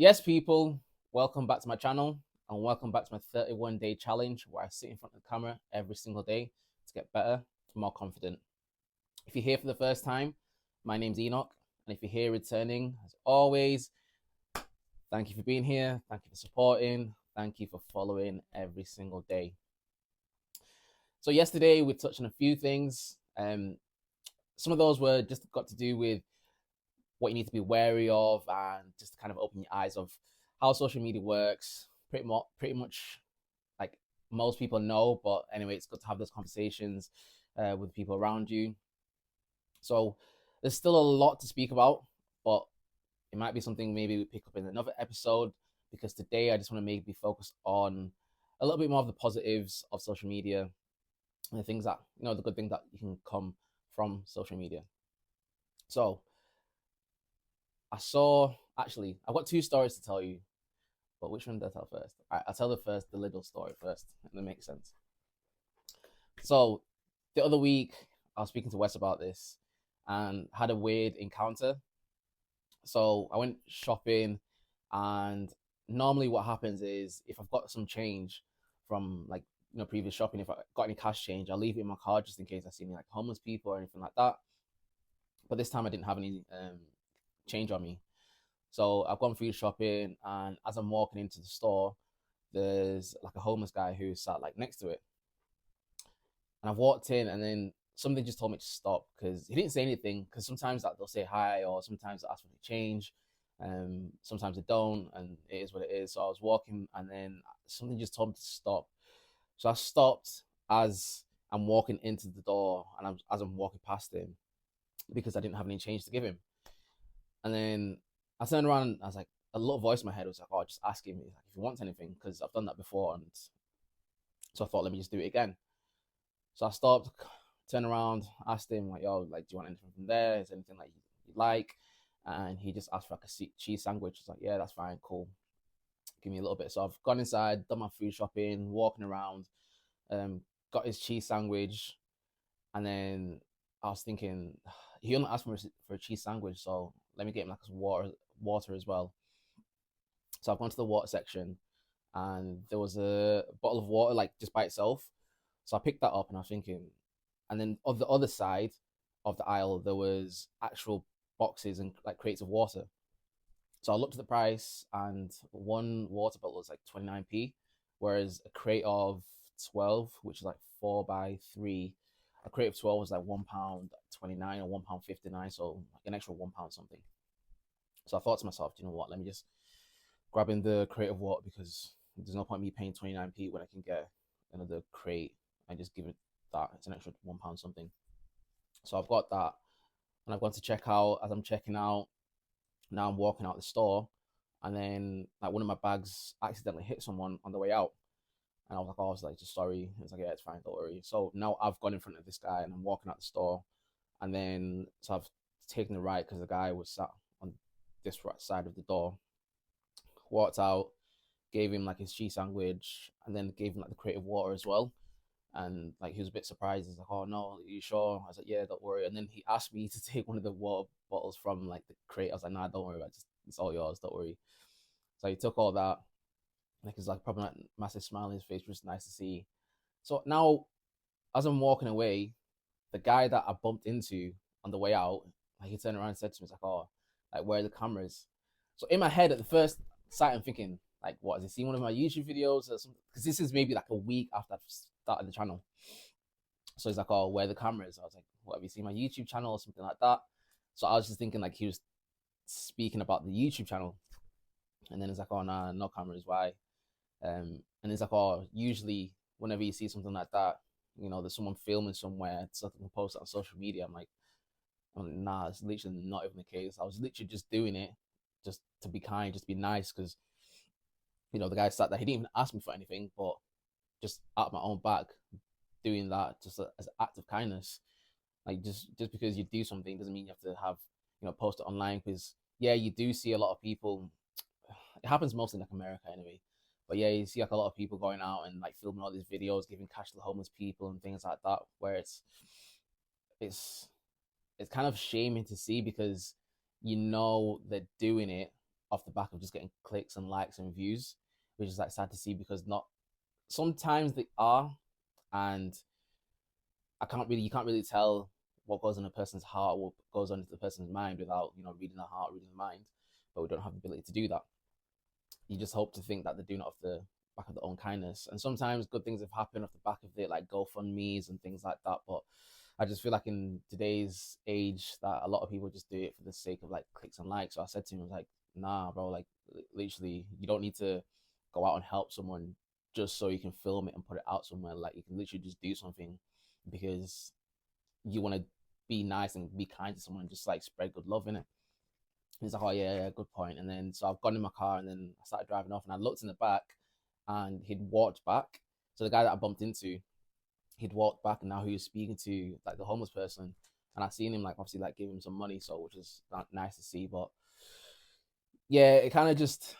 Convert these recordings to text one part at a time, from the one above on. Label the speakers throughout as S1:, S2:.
S1: Yes, people, welcome back to my channel and welcome back to my 31-day challenge where I sit in front of the camera every single day to get better, more confident. If you're here for the first time, my name's Enoch, and if you're here returning, as always, thank you for being here, thank you for supporting, thank you for following every single day. So yesterday we touched on a few things. Some of those were just got to do with what you need to be wary of and just to kind of open your eyes of how social media works. Pretty much like most people know, but anyway, it's good to have those conversations with people around you. So there's still a lot to speak about, but it might be something maybe we pick up in another episode, because today I just want to maybe focus on a little bit more of the positives of social media and the things that, the good things that you can come from social media. So I've got two stories to tell you, but which one did I tell first? All right, I'll tell the little story first, and it makes sense. So the other week, I was speaking to Wes about this and had a weird encounter. So I went shopping, and normally what happens is if I've got some change from previous shopping, if I got any cash change, I'll leave it in my car just in case I see any like homeless people or anything like that. But this time I didn't have any change on me. So I've gone through shopping, and as I'm walking into the store, there's like a homeless guy who sat like next to it. And I've walked in, and then something just told me to stop, because he didn't say anything. Because sometimes they'll say hi, or sometimes they'll ask for the change. Sometimes they don't, and it is what it is. So I was walking, and then something just told me to stop. So I stopped as I'm walking into the door, and as I'm walking past him, because I didn't have any change to give him. And then I turned around, and I was like, a little voice in my head was like, "Oh, just ask him if he wants anything," because I've done that before, and so I thought, let me just do it again. So I stopped, turned around, asked him like, "Yo, like, do you want anything from there? Is there anything like you'd like?" And he just asked for like a cheese sandwich. I was like, "Yeah, that's fine, cool. Give me a little bit." So I've gone inside, done my food shopping, walking around, got his cheese sandwich, and then I was thinking, he only asked for a cheese sandwich, so let me get him like some water as well. So I've gone to the water section, and there was a bottle of water like just by itself. So I picked that up, and I was thinking, and then on the other side of the aisle there was actual boxes and like crates of water. So I looked at the price, and one water bottle was like 29p, whereas a crate of 12, which is like 4 by 3, a crate of 12 was like £1.29 or £1.59, so like an extra £1 something. So I thought to myself, you know what, let me just grab in the crate of water, because there's no point me paying 29p when I can get another crate and just give it that. It's an extra £1 something. So I've got that, and I've gone to check out. As I'm checking out, now I'm walking out the store, and then like one of my bags accidentally hit someone on the way out. And I was like, just sorry. It's like, yeah, it's fine, don't worry. So now I've gone in front of this guy, and I'm walking out the store, and then so I've taken the right because the guy was sat on this right side of the door. Walked out, gave him like his cheese sandwich, and then gave him like the crate of water as well. And like he was a bit surprised. He's like, "Oh no, are you sure?" I was like, "Yeah, don't worry." And then he asked me to take one of the water bottles from like the crate. I was like, "Nah, don't worry about it. It's all yours. Don't worry." So he took all that. Like he's like probably not massive smile on his face, which is nice to see. So now, as I'm walking away, the guy that I bumped into on the way out, like he turned around and said to me, "It's like, oh, like where are the cameras?" So in my head at the first sight, I'm thinking, like, what, has he seen one of my YouTube videos or something? Because this is maybe like a week after I've started the channel. So he's like, "Oh, where are the cameras?" I was like, "What, have you seen my YouTube channel or something like that?" So I was just thinking like he was speaking about the YouTube channel. And then he's like, "Oh, nah, no cameras. Why?" And he's like, "Oh, usually whenever you see something like that, there's someone filming somewhere so they can post it on social media." I'm like, nah, it's literally not even the case. I was literally just doing it just to be kind, just to be nice, because the guy sat there. He didn't even ask me for anything, but just out of my own back, doing that just as an act of kindness. Like just because you do something doesn't mean you have to have post it online. Because yeah, you do see a lot of people. It happens mostly in like America anyway. But yeah, you see like a lot of people going out and like filming all these videos, giving cash to the homeless people and things like that, where it's kind of shaming to see, because they're doing it off the back of just getting clicks and likes and views, which is like sad to see because not sometimes they are, and you can't really tell what goes on a person's heart, what goes on the person's mind without reading the heart, reading the mind. But we don't have the ability to do that. You just hope to think that they're doing it off the back of their own kindness. And sometimes good things have happened off the back of it, like GoFundMe's and things like that. But I just feel like in today's age that a lot of people just do it for the sake of like clicks and likes. So I said to him, I was like, nah, bro, like literally, you don't need to go out and help someone just so you can film it and put it out somewhere. Like you can literally just do something because you want to be nice and be kind to someone and just like spread good love in it. He's like, oh yeah, good point. And then so I've gone in my car and then I started driving off and I looked in the back and he'd walked back. So the guy that I bumped into, he'd walked back and now he was speaking to like the homeless person. And I seen him like obviously like give him some money, so which is nice to see. But yeah, it kind of just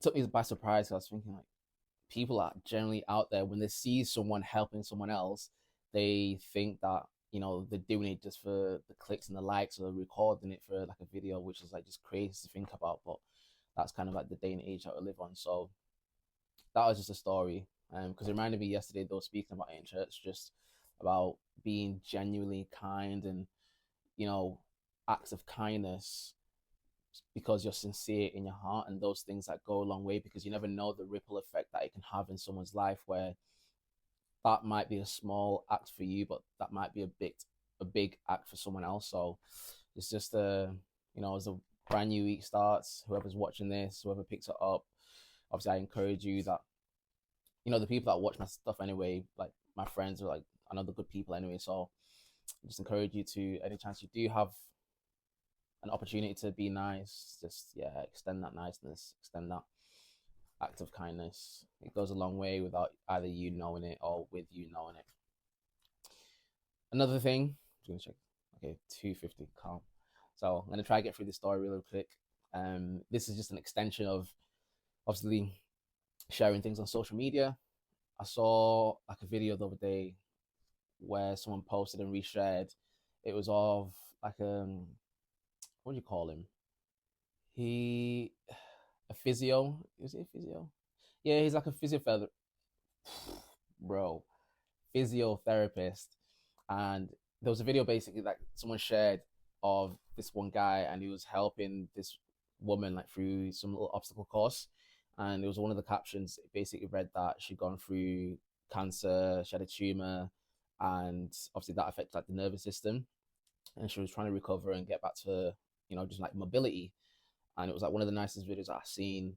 S1: took me by surprise. I was thinking like people are generally out there when they see someone helping someone else, they think that they're doing it just for the clicks and the likes or recording it for like a video, which is like just crazy to think about. But that's kind of like the day and age that we live on. So that was just a story, because it reminded me yesterday they were speaking about it in church, just about being genuinely kind and acts of kindness because you're sincere in your heart, and those things that go a long way, because you never know the ripple effect that it can have in someone's life, where that might be a small act for you, but that might be a big act for someone else. So it's just as a brand new week starts, whoever's watching this, whoever picks it up, obviously I encourage you that the people that watch my stuff anyway, like my friends are like I know the good people anyway. So I just encourage you to, any chance you do have an opportunity to be nice, just extend that niceness, extend that act of kindness. It goes a long way without either you knowing it or with you knowing it. Another thing, I'm gonna check. Okay, 250, calm. So I'm gonna try to get through this story really quick. This is just an extension of obviously sharing things on social media. I saw like a video the other day where someone posted and reshared. It was of like what do you call him? He a physio. Is it a physio? Yeah, he's like a physiotherapist, bro, physiotherapist. And there was a video basically like someone shared of this one guy, and he was helping this woman like through some little obstacle course. And it was one of the captions. It basically read that she'd gone through cancer, she had a tumor, and obviously that affects like the nervous system. And she was trying to recover and get back to just like mobility. And it was like one of the nicest videos I've seen,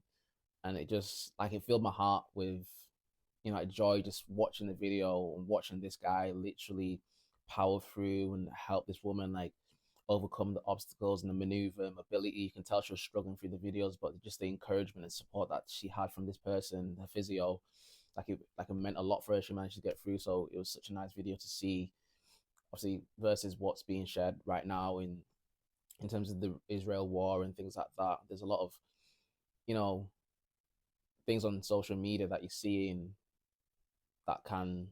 S1: and it just like it filled my heart with like joy just watching the video and watching this guy literally power through and help this woman like overcome the obstacles and the maneuver and mobility. You can tell she was struggling through the videos, but just the encouragement and support that she had from this person, her physio, it meant a lot for her. She managed to get through. So it was such a nice video to see, obviously, versus what's being shared right now in terms of the Israel war and things like that. There's a lot of you know things on social media that you see and that can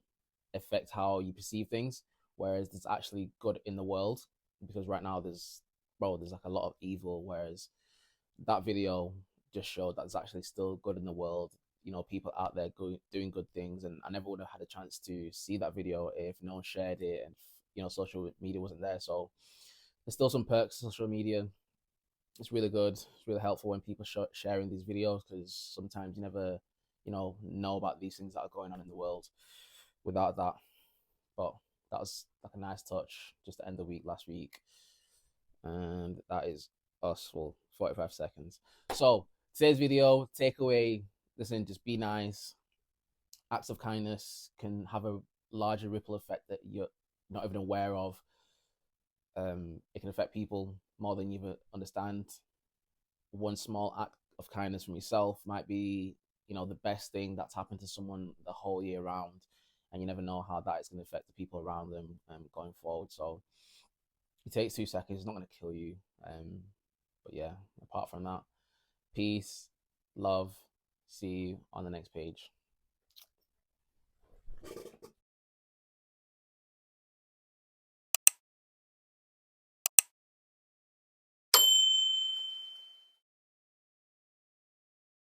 S1: affect how you perceive things, whereas there's actually good in the world, because right now there's like a lot of evil, whereas that video just showed that there's actually still good in the world. People out there doing good things, and I never would have had a chance to see that video if no one shared it, and social media wasn't there. So there's still some perks of social media. It's really good. It's really helpful when people sharing these videos, because sometimes you never know about these things that are going on in the world without that. But that was like a nice touch just to end the week last week. And that is us for 45 seconds. So today's video takeaway: listen, just be nice. Acts of kindness can have a larger ripple effect that you're not even aware of. It can affect people more than you even understand. One small act of kindness from yourself might be the best thing that's happened to someone the whole year round, and you never know how that is going to affect the people around them going forward. So it takes 2 seconds. It's not going to kill you. But yeah, apart from that, peace, love. See you on the next page.